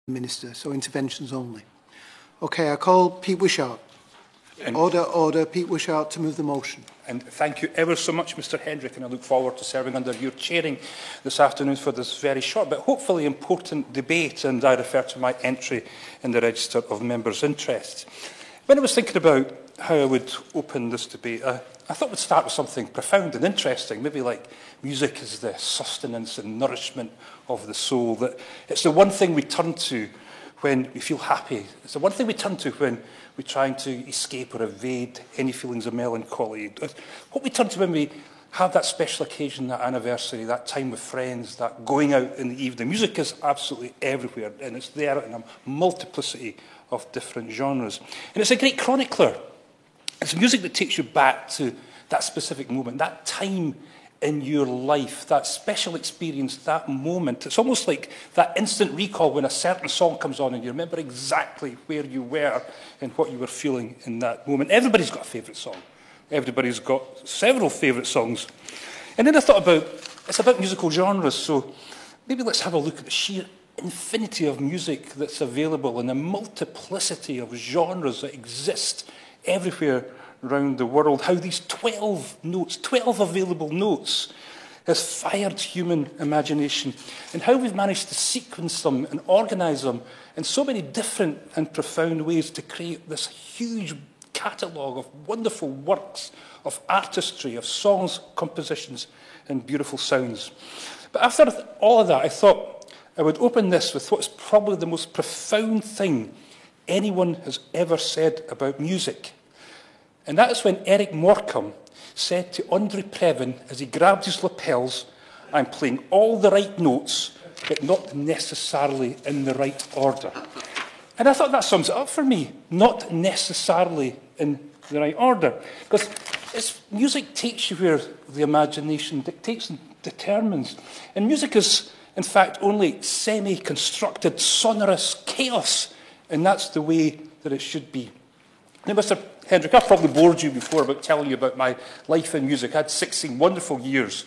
Minister, so interventions only. Okay, I call Pete Wishart. Order, Pete Wishart to move the motion. And thank you ever so much, Mr Hendrick, and I look forward to serving under your chairing this afternoon for this very short but hopefully important debate, and I refer to my entry in the Register of Members' Interests. When I was thinking about how I would open this debate, I thought we'd start with something profound and interesting, maybe like music is the sustenance and nourishment of the soul, that it's the one thing we turn to when we feel happy. It's the one thing we turn to when we're trying to escape or evade any feelings of melancholy. What we turn to when we have that special occasion, that anniversary, that time with friends, that going out in the evening. Music is absolutely everywhere, and it's there in a multiplicity of different genres. And it's a great chronicler. It's music that takes you back to that specific moment, that time in your life, that special experience, that moment. It's almost like that instant recall when a certain song comes on and you remember exactly where you were and what you were feeling in that moment. Everybody's got a favourite song. Everybody's got several favourite songs. And then I thought it's about musical genres, so maybe let's have a look at the sheer infinity of music that's available and the multiplicity of genres that exist everywhere around the world, how these 12 notes, 12 available notes, has fired human imagination, and how we've managed to sequence them and organise them in so many different and profound ways to create this huge catalogue of wonderful works of artistry, of songs, compositions, and beautiful sounds. But after all of that, I thought I would open this with what's probably the most profound thing anyone has ever said about music. And that is when Eric Morecambe said to Andre Previn as he grabbed his lapels, "I'm playing all the right notes, but not necessarily in the right order." And I thought that sums it up for me, not necessarily in the right order. Because music takes you where the imagination dictates and determines. And music is, in fact, only semi-constructed, sonorous chaos. And that's the way that it should be. Now, Mr Hendrick, I've probably bored you before about telling you about my life in music. I had 16 wonderful years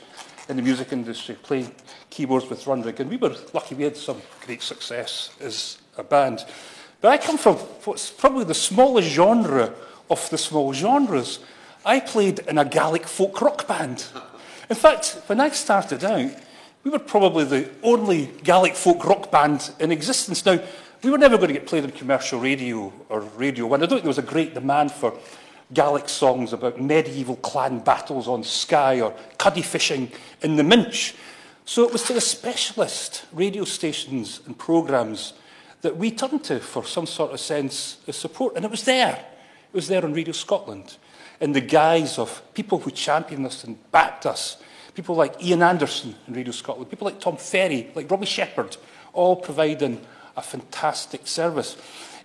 in the music industry, playing keyboards with Runrig, and we were lucky we had some great success as a band. But I come from what's probably the smallest genre of the small genres. I played in a Gaelic folk rock band. In fact, when I started out, we were probably the only Gaelic folk rock band in existence. Now, we were never going to get played on commercial radio or Radio 1. I don't think there was a great demand for Gaelic songs about medieval clan battles on Skye or cuddy fishing in the Minch. So it was to the specialist radio stations and programmes that we turned to for some sort of sense of support. And it was there. It was there on Radio Scotland, in the guise of people who championed us and backed us. People like Ian Anderson in Radio Scotland, people like Tom Ferry, like Robbie Shepherd, all providing a fantastic service.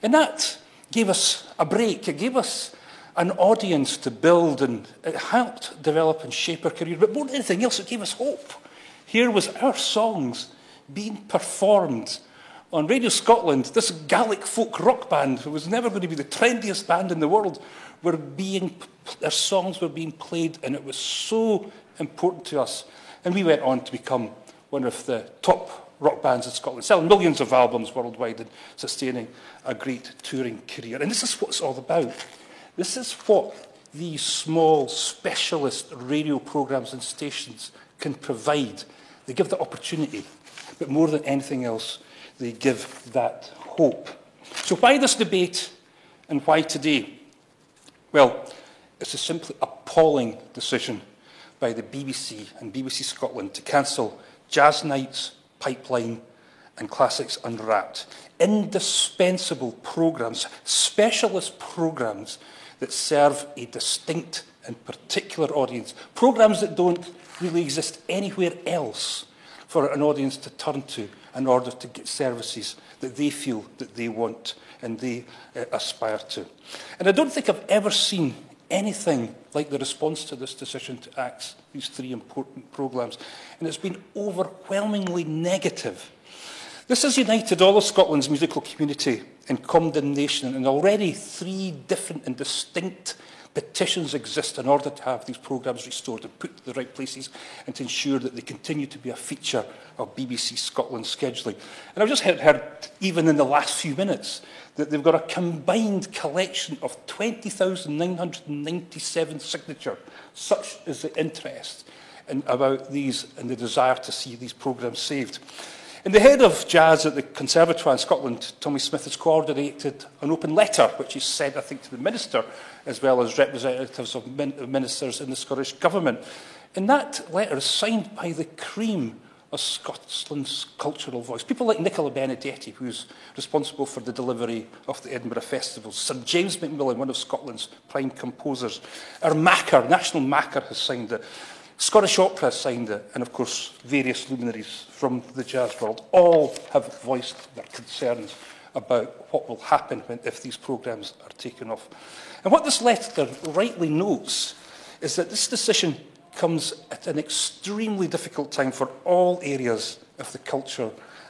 And that gave us a break. It gave us an audience to build, and it helped develop and shape our career. But more than anything else, it gave us hope. Here was our songs being performed on Radio Scotland. This Gaelic folk rock band, who was never going to be the trendiest band in the world, their songs were being played, and it was so important to us. And we went on to become one of the top rock bands in Scotland, selling millions of albums worldwide and sustaining a great touring career. And this is what it's all about. This is what these small specialist radio programmes and stations can provide. They give the opportunity, but more than anything else, they give that hope. So why this debate and why today? Well, it's a simply appalling decision by the BBC and BBC Scotland to cancel Jazz Nights, Pipeline and Classics Unwrapped. Indispensable programmes, specialist programmes that serve a distinct and particular audience. Programmes that don't really exist anywhere else for an audience to turn to in order to get services that they feel that they want and they aspire to. And I don't think I've ever seen anything like the response to this decision to axe these three important programmes. And it's been overwhelmingly negative. This has united all of Scotland's musical community in condemnation, and already three different and distinct Petitions exist in order to have these programmes restored and put to the right places and to ensure that they continue to be a feature of BBC Scotland scheduling. And I've just heard, even in the last few minutes, that they've got a combined collection of 20,997 signatures. Such is the interest about these and the desire to see these programmes saved. And the head of jazz at the Conservatoire in Scotland, Tommy Smith, has coordinated an open letter, which he sent, I think, to the Minister, as well as representatives of ministers in the Scottish Government. And that letter is signed by the cream of Scotland's cultural voice. People like Nicola Benedetti, who's responsible for the delivery of the Edinburgh Festival, Sir James Macmillan, one of Scotland's prime composers. Our Macca, National Macca, has signed it. Scottish Opera has signed it, and of course various luminaries from the jazz world all have voiced their concerns about what will happen if these programmes are taken off. And what this letter rightly notes is that this decision comes at an extremely difficult time for all areas of the culture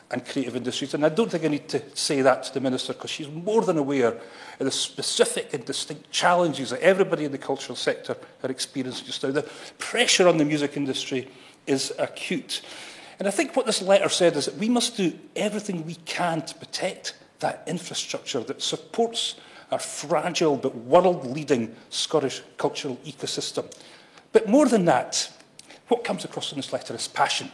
and creative industries. And I don't think I need to say that to the Minister, because she's more than aware of the specific and distinct challenges that everybody in the cultural sector are experiencing just now. The pressure on the music industry is acute. And I think what this letter said is that we must do everything we can to protect that infrastructure that supports our fragile but world-leading Scottish cultural ecosystem. But more than that, what comes across in this letter is passion.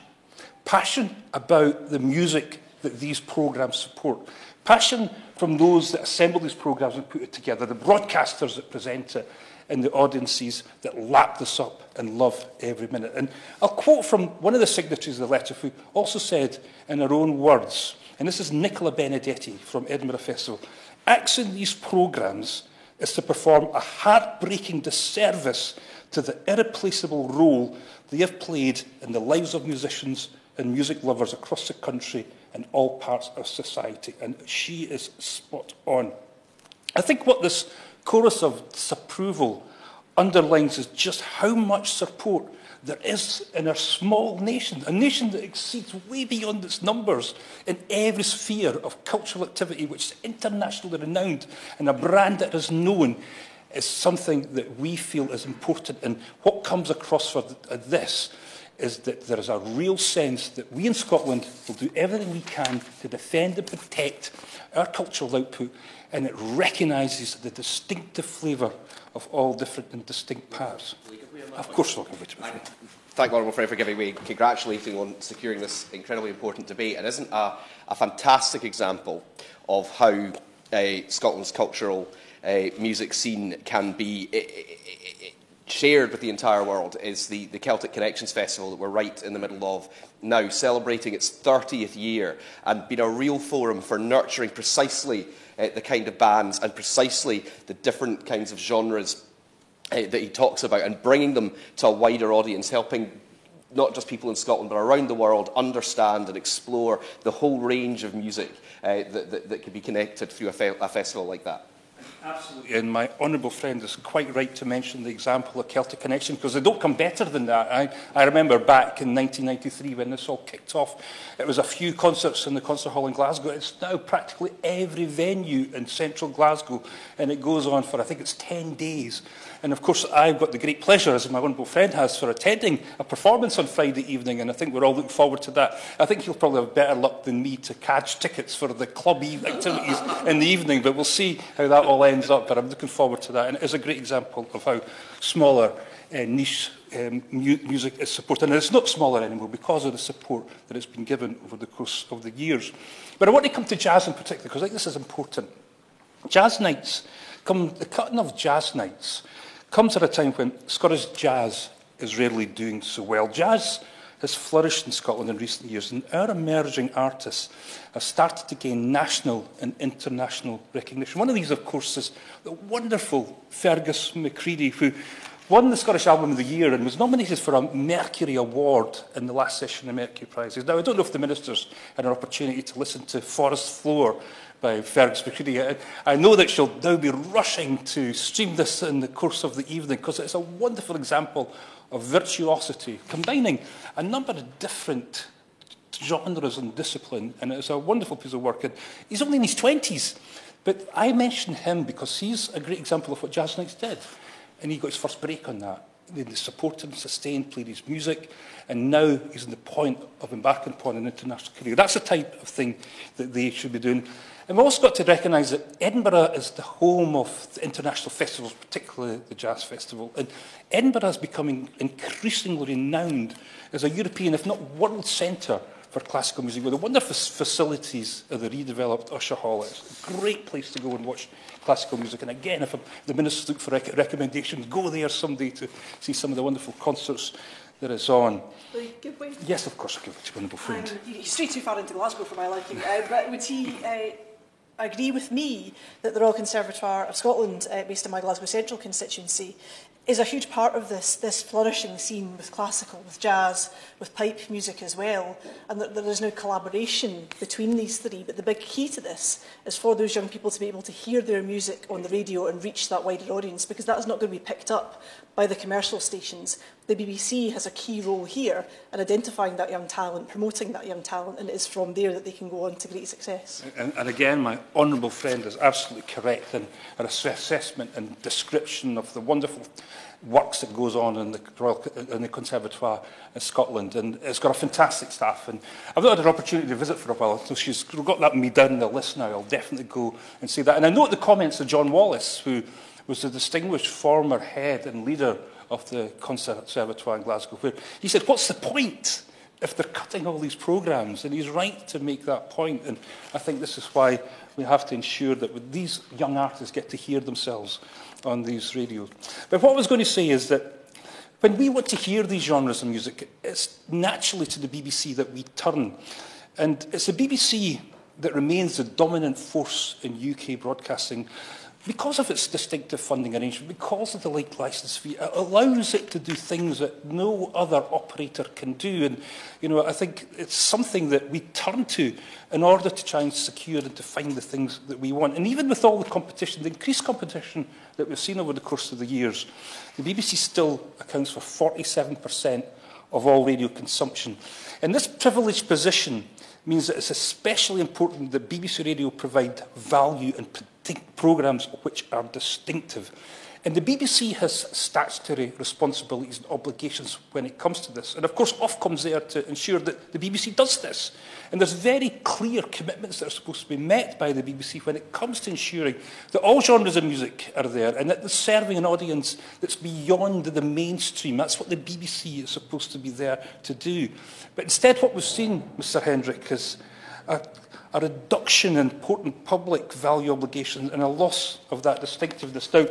Passion about the music that these programmes support. Passion from those that assemble these programmes and put it together, the broadcasters that present it, and the audiences that lap this up and love every minute. And I'll quote from one of the signatories of the letter, who also said in her own words, and this is Nicola Benedetti from Edinburgh Festival, "Axing these programmes is to perform a heartbreaking disservice to the irreplaceable role they have played in the lives of musicians and music lovers across the country and all parts of society." And she is spot on. I think what this chorus of disapproval underlines is just how much support there is in our small nation, a nation that exceeds way beyond its numbers in every sphere of cultural activity, which is internationally renowned, and a brand that is known is something that we feel is important. And what comes across for this is that there is a real sense that we in Scotland will do everything we can to defend and protect our cultural output, and it recognises the distinctive flavour of all different and distinct parts. Of course, I'll give it to my friend. Thank the Honourable Friend for giving me, congratulating on securing this incredibly important debate. It isn't a fantastic example of how Scotland's cultural music scene can be shared with the entire world is the Celtic Connections Festival that we're right in the middle of now, celebrating its 30th year and being a real forum for nurturing precisely the kind of bands and precisely the different kinds of genres that he talks about, and bringing them to a wider audience, helping not just people in Scotland but around the world understand and explore the whole range of music that can be connected through a festival like that. Absolutely, and my honourable friend is quite right to mention the example of Celtic Connection, because they don't come better than that. I remember back in 1993 when this all kicked off, it was a few concerts in the concert hall in Glasgow. It's now practically every venue in central Glasgow, and it goes on for, I think it's 10 days. And of course, I've got the great pleasure, as my honourable friend has, for attending a performance on Friday evening, and I think we're all looking forward to that. I think you'll probably have better luck than me to catch tickets for the club activities in the evening, but we'll see how that all ends up. But I'm looking forward to that, and it is a great example of how smaller niche music is supported. And it's not smaller anymore because of the support that it's been given over the course of the years. But I want to come to jazz in particular, because I think this is important. Jazz nights, the cutting of jazz nights comes at a time when Scottish jazz is rarely doing so well. Jazz has flourished in Scotland in recent years, and our emerging artists have started to gain national and international recognition. One of these, of course, is the wonderful Fergus McCready, who won the Scottish Album of the Year and was nominated for a Mercury Award in the last session of Mercury Prizes. Now, I don't know if the ministers had an opportunity to listen to Forest Floor by Fergus McCready. I know that she'll now be rushing to stream this in the course of the evening, because it's a wonderful example of virtuosity, combining a number of different genres and discipline, and it's a wonderful piece of work. And he's only in his 20s, but I mention him because he's a great example of what Jazz Nights did. and he got his first break on that. They supported and sustained, played his music, and now he's on the point of embarking upon an international career. That's the type of thing that they should be doing. And we've also got to recognise that Edinburgh is the home of the international festivals, particularly the Jazz Festival. And Edinburgh is becoming increasingly renowned as a European, if not world centre for classical music, with the wonderful facilities of the redeveloped Usher Hall. It's a great place to go and watch classical music. And again, if the ministers look for recommendations, go there someday to see some of the wonderful concerts that is on. Will you give way? Yes, of course, I'll give it to Honourable Friend. He's straight too far into Glasgow for my liking, but would he agree with me that the Royal Conservatoire of Scotland, based on my Glasgow Central constituency, is a huge part of this flourishing scene with classical, with jazz, with pipe music as well, and that there is now collaboration between these three. But the big key to this is for those young people to be able to hear their music on the radio and reach that wider audience, because that is not going to be picked up by the commercial stations. The BBC has a key role here in identifying that young talent, promoting that young talent, and it is from there that they can go on to great success. And again, my honourable friend is absolutely correct in her assessment and description of the wonderful works that goes on in the Conservatoire in Scotland, and it's got a fantastic staff. And I've not had an opportunity to visit for a while, so she's got that me down the list now. I'll definitely go and see that. And I note the comments of John Wallace, who was the distinguished former head and leader of the Conservatoire in Glasgow, where he said, what's the point if they're cutting all these programmes? And he's right to make that point. And I think this is why we have to ensure that these young artists get to hear themselves on these radios. But what I was going to say is that when we want to hear these genres of music, it's naturally to the BBC that we turn. And it's the BBC that remains the dominant force in UK broadcasting because of its distinctive funding arrangement, because of the like licence fee. It allows it to do things that no other operator can do. And, you know, I think it's something that we turn to in order to try and secure and to find the things that we want. And even with all the competition, the increased competition that we've seen over the course of the years, the BBC still accounts for 47% of all radio consumption. And this privileged position means that it's especially important that BBC Radio provide value and programmes which are distinctive. And the BBC has statutory responsibilities and obligations when it comes to this. And of course, Ofcom's there to ensure that the BBC does this. And there's very clear commitments that are supposed to be met by the BBC when it comes to ensuring that all genres of music are there and that they're serving an audience that's beyond the mainstream. That's what the BBC is supposed to be there to do. But instead, what we've seen, Mr. Hendrick, is a reduction in important public value obligations and a loss of that distinctiveness. Now,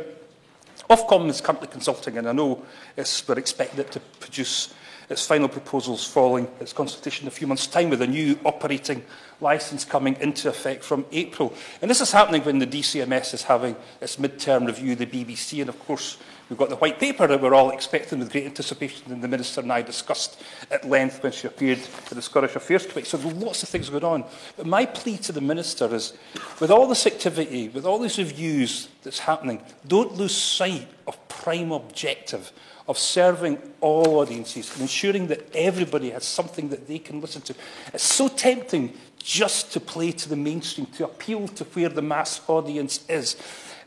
Ofcom is currently consulting, and I know we're expecting it to produce its final proposals following its consultation in a few months' time, with a new operating licence coming into effect from April. And this is happening when the DCMS is having its mid-term review of the BBC, and of course we've got the white paper that we're all expecting with great anticipation, and the Minister and I discussed at length when she appeared to the Scottish Affairs Committee. So there's lots of things going on. But my plea to the Minister is, with all this activity, with all these reviews that's happening, don't lose sight of prime objective of serving all audiences and ensuring that everybody has something that they can listen to. It's so tempting just to play to the mainstream, to appeal to where the mass audience is.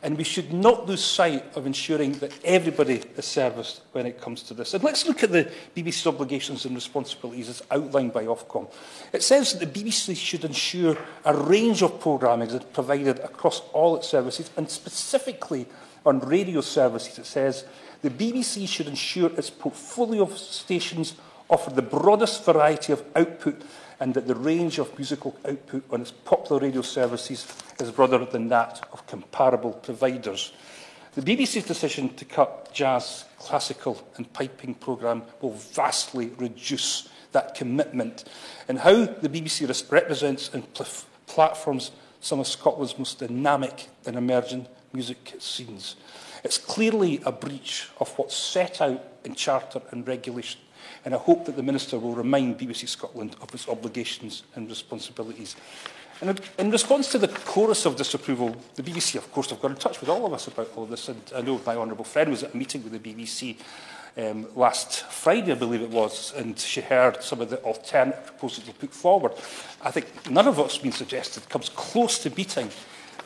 And we should not lose sight of ensuring that everybody is serviced when it comes to this. And let's look at the BBC's obligations and responsibilities as outlined by Ofcom. It says that the BBC should ensure a range of programming is provided across all its services, and specifically on radio services. It says the BBC should ensure its portfolio of stations offer the broadest variety of output, and that the range of musical output on its popular radio services is broader than that of comparable providers. The BBC's decision to cut jazz, classical and piping programme will vastly reduce that commitment, and how the BBC represents and platforms some of Scotland's most dynamic and emerging music scenes. It's clearly a breach of what's set out in Charter and regulation, and I hope that the Minister will remind BBC Scotland of its obligations and responsibilities. And in response to the chorus of disapproval, the BBC, of course, have got in touch with all of us about all of this. And I know my honourable friend was at a meeting with the BBC last Friday, I believe it was, and she heard some of the alternative proposals we put forward. I think none of what's been suggested comes close to beating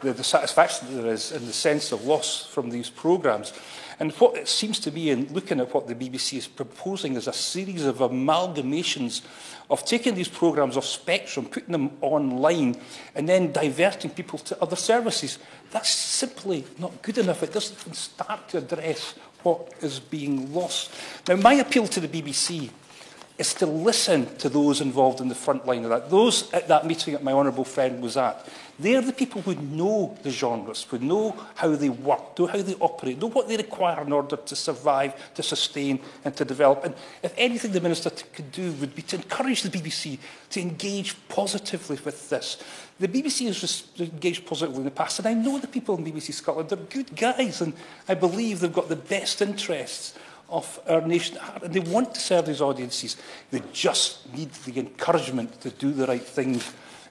the satisfaction that there is and the sense of loss from these programmes. And what it seems to me, in looking at what the BBC is proposing, is a series of amalgamations of taking these programmes off Spectrum, putting them online, and then diverting people to other services. That's simply not good enough. It doesn't even start to address what is being lost. Now, my appeal to the BBC is to listen to those involved in the front line of that. Those at that meeting that my honourable friend was at, they're the people who know the genres, who know how they work, know how they operate, know what they require in order to survive, to sustain and to develop. And if anything the Minister could do would be to encourage the BBC to engage positively with this. The BBC has engaged positively in the past, and I know the people in BBC Scotland, they're good guys, and I believe they've got the best interests of our nation at heart, and they want to serve these audiences. They just need the encouragement to do the right thing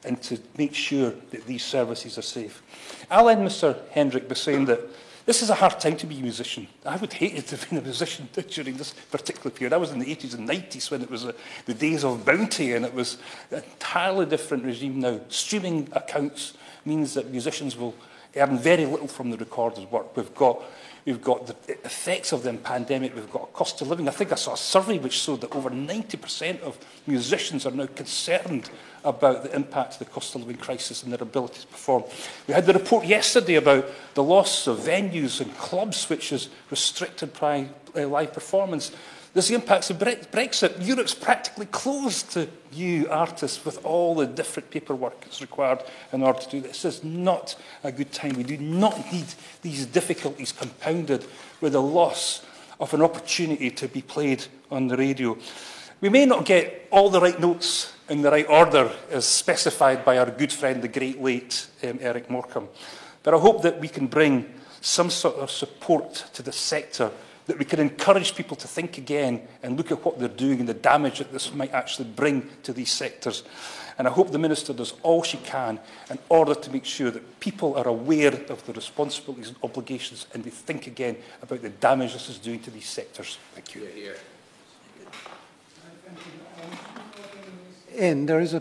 and to make sure that these services are safe. I'll end, Mr Hendrick, by saying that this is a hard time to be a musician. I would hate it to have been a musician during this particular period. I was in the 80s and 90s when it was the days of bounty, and it was an entirely different regime now. Streaming accounts means that musicians will earn very little from the recorded work. We've got the effects of the pandemic. We've got a cost of living. I think I saw a survey which showed that over 90% of musicians are now concerned about the impact of the cost of living crisis and their ability to perform. We had the report yesterday about the loss of venues and clubs, which has restricted live performance. There's the impacts of Brexit. Europe's practically closed to new artists with all the different paperwork that's required in order to do this. This is not a good time. We do not need these difficulties compounded with the loss of an opportunity to be played on the radio. We may not get all the right notes in the right order as specified by our good friend, the great late Eric Morecambe, but I hope that we can bring some sort of support to the sector, that we can encourage people to think again and look at what they're doing and the damage that this might actually bring to these sectors. And I hope the Minister does all she can in order to make sure that people are aware of the responsibilities and obligations, and they think again about the damage this is doing to these sectors. Thank you. There is a